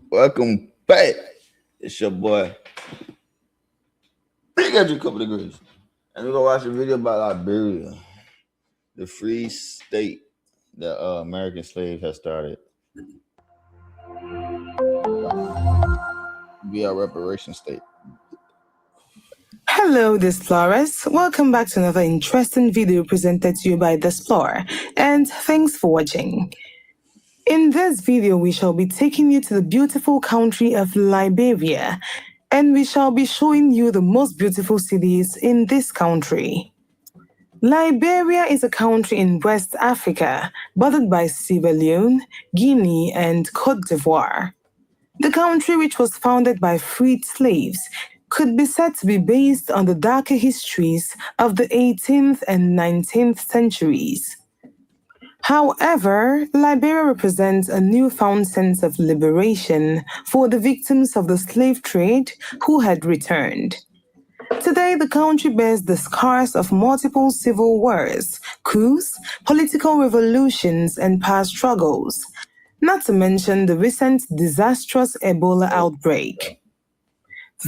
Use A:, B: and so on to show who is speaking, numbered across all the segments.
A: Welcome back. It's your boy. You got your couple degrees. And we're gonna watch a video about Liberia, the free state that American slave has started. Be our reparation state.
B: Hello, this is Flores. Welcome back to another interesting video presented to you by The Explorer, and thanks for watching. In this video, we shall be taking you to the beautiful country of Liberia, and we shall be showing you the most beautiful cities in this country. Liberia is a country in West Africa, bordered by Sierra Leone, Guinea, and Cote d'Ivoire. The country, which was founded by freed slaves, could be said to be based on the darker histories of the 18th and 19th centuries. However, Liberia represents a newfound sense of liberation for the victims of the slave trade who had returned. Today, the country bears the scars of multiple civil wars, coups, political revolutions, and power struggles, not to mention the recent disastrous Ebola outbreak.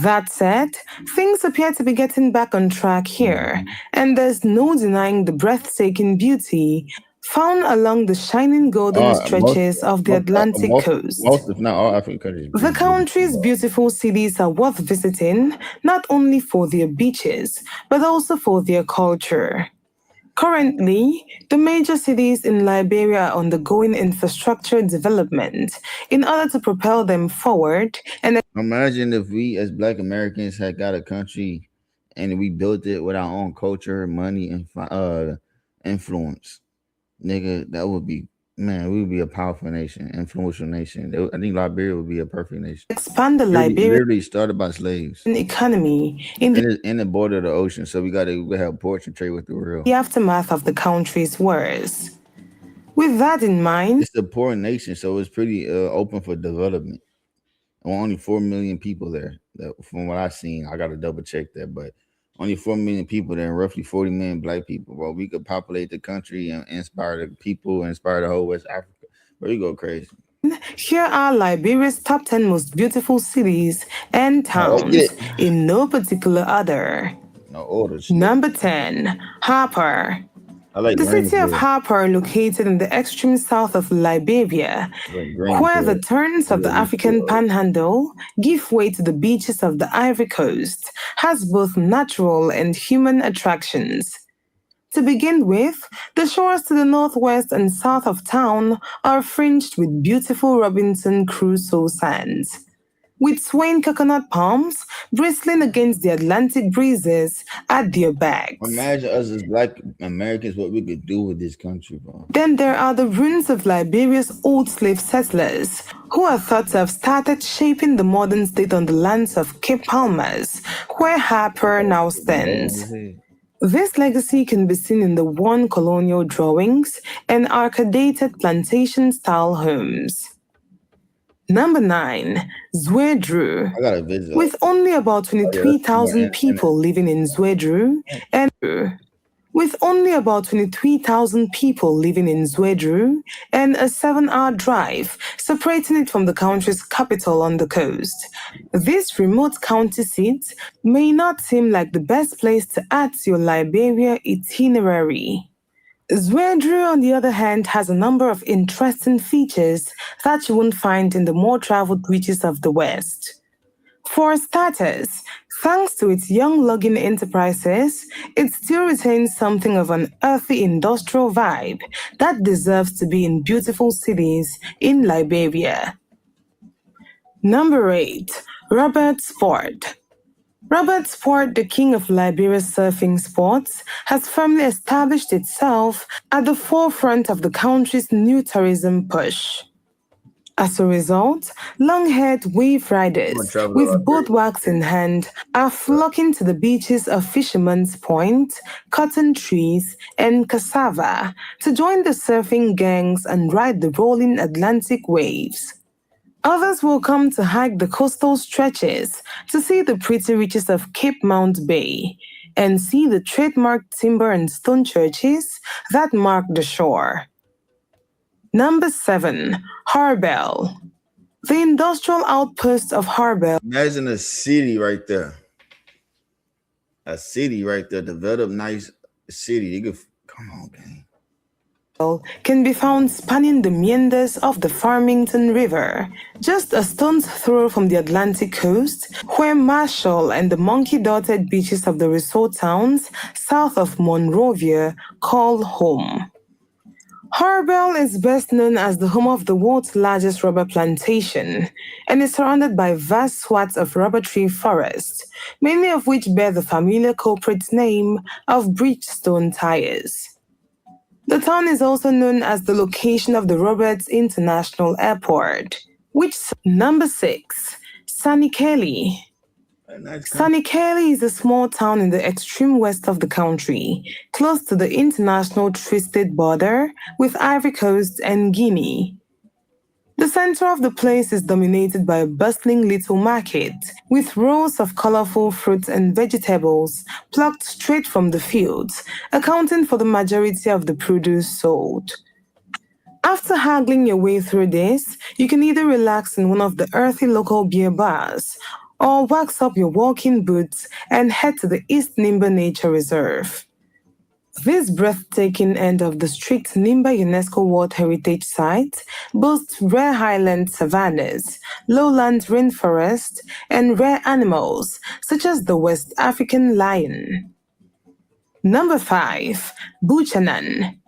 B: That said, things appear to be getting back on track here, and there's no denying the breathtaking beauty found along the shining golden stretches of the Atlantic coast.
A: Most, if not all, African countries.
B: The country's beautiful cities are worth visiting, not only for their beaches, but also for their culture. Currently, the major cities in Liberia are undergoing infrastructure development in order to propel them forward. And
A: imagine if we, as Black Americans, had got a country and we built it with our own culture, money, and influence. Nigga, that would be, man, we would be a powerful nation, influential nation. I think Liberia would be a perfect nation.
B: Expand the Liberian
A: literally started by slaves
B: economy in
A: the border of the ocean, so we have ports and trade with the world.
B: The aftermath of the country's wars. With that in mind,
A: it's a poor nation, so it's pretty open for development. Only 4 million people there. From what I've seen, I got to double check that, but only 4 million people there, and roughly 40 million Black people. Bro, we could populate the country and inspire the people, inspire the whole West Africa. Bro, you go crazy.
B: Here are Liberia's top 10 most beautiful cities and towns in no particular order.
A: No order.
B: Number 10, Harper. The city of Harper, located in the extreme south of Liberia, where the turns of the African panhandle give way to the beaches of the Ivory Coast, has both natural and human attractions. To begin with, the shores to the northwest and south of town are fringed with beautiful Robinson Crusoe sands, with swaying coconut palms bristling against the Atlantic breezes at their backs.
A: Imagine us as Black Americans, what we could do with this country, bro.
B: Then there are the ruins of Liberia's old slave settlers, who are thought to have started shaping the modern state on the lands of Cape Palmas, where Harper now stands. This legacy can be seen in the worn colonial drawings and arcadated plantation-style homes. Number 9, Zwedru. With only about 23,000 people living in Zwedru, and a 7-hour drive separating it from the country's capital on the coast, this remote county seat may not seem like the best place to add to your Liberia itinerary. Zwedru, on the other hand, has a number of interesting features that you won't find in the more traveled reaches of the West. For starters, thanks to its young logging enterprises, it still retains something of an earthy industrial vibe that deserves to be in beautiful cities in Liberia. Number 8, Robertsport. Robertsport, the king of Liberia's surfing sports, has firmly established itself at the forefront of the country's new tourism push. As a result, long-haired wave riders with boardwalks in hand are flocking to the beaches of Fisherman's Point, Cotton Trees, and Cassava to join the surfing gangs and ride the rolling Atlantic waves. Others will come to hike the coastal stretches to see the pretty reaches of Cape Mount Bay and see the trademark timber and stone churches that mark the shore. Number 7, Harbel. The industrial outpost of Harbel
A: Imagine a city right there. A city right there. Developed nice city. You could come on, gang.
B: can be found spanning the meanders of the Farmington River, just a stone's throw from the Atlantic coast, where Marshall and the monkey-dotted beaches of the resort towns south of Monrovia call home. Harbel is best known as the home of the world's largest rubber plantation and is surrounded by vast swaths of rubber tree forest, many of which bear the familiar culprit name of Bridgestone tires. The town is also known as the location of the Roberts International Airport, which number 6, Sanikeli.
A: Nice
B: Sanikeli is a small town in the extreme west of the country, close to the international tri-state border with Ivory Coast and Guinea. The center of the place is dominated by a bustling little market with rows of colorful fruits and vegetables plucked straight from the fields, accounting for the majority of the produce sold. After haggling your way through this, you can either relax in one of the earthy local beer bars or wax up your walking boots and head to the East Nimba Nature Reserve. This breathtaking end of the strict Nimba UNESCO World Heritage Site boasts rare highland savannas, lowland rainforest, and rare animals such as the West African lion. Number 5, Buchanan.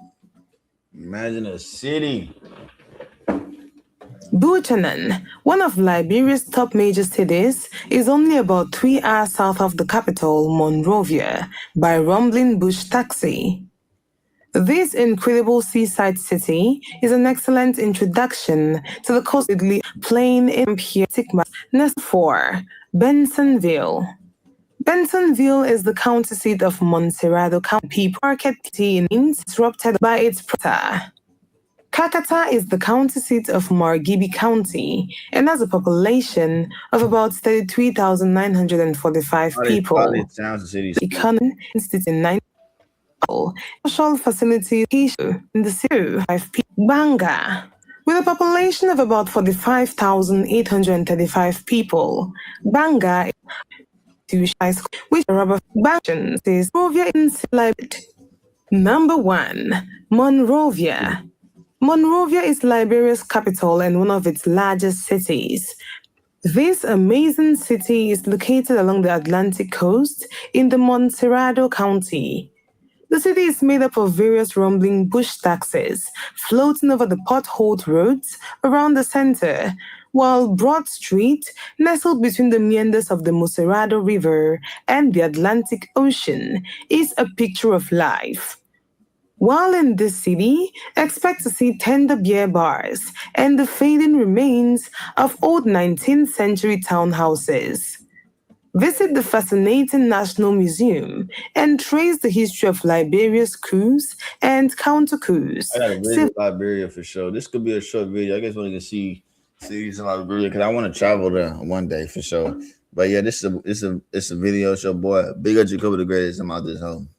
A: Imagine a city.
B: Buchanan, one of Liberia's top major cities, is only about 3 hours south of the capital, Monrovia, by rumbling bush taxi. This incredible seaside city is an excellent introduction to the coastly plain in Stigma. Next 4, Bensonville. Bentonville is the county seat of Montserrado County. Market City in disrupted by its prota. Kakata is the county seat of Margibi County and has a population of about 33,945
A: Probably
B: people.
A: towns and cities.
B: Economy institute in 9 social facilities in the city 5 people. Banga. With a population of about 45,835 people, Banga is high school, which rubber banks is Monrovia in Number 1, Monrovia. Monrovia is Liberia's capital and one of its largest cities. This amazing city is located along the Atlantic coast in the Montserrado County. The city is made up of various rumbling bush taxis floating over the potholed roads around the center, while Broad Street, nestled between the meanders of the Montserrado River and the Atlantic Ocean, is a picture of life. While in this city, expect to see tender beer bars and the fading remains of old 19th century townhouses. Visit the fascinating National Museum and trace the history of Liberia's coups and counter-coups.
A: I gotta visit Liberia for sure. This could be a short video. I guess want to see cities in Liberia because I want to travel there one day for sure. But yeah, this is a video show, boy. Big up Jacoby the Greatest. I'm out this home.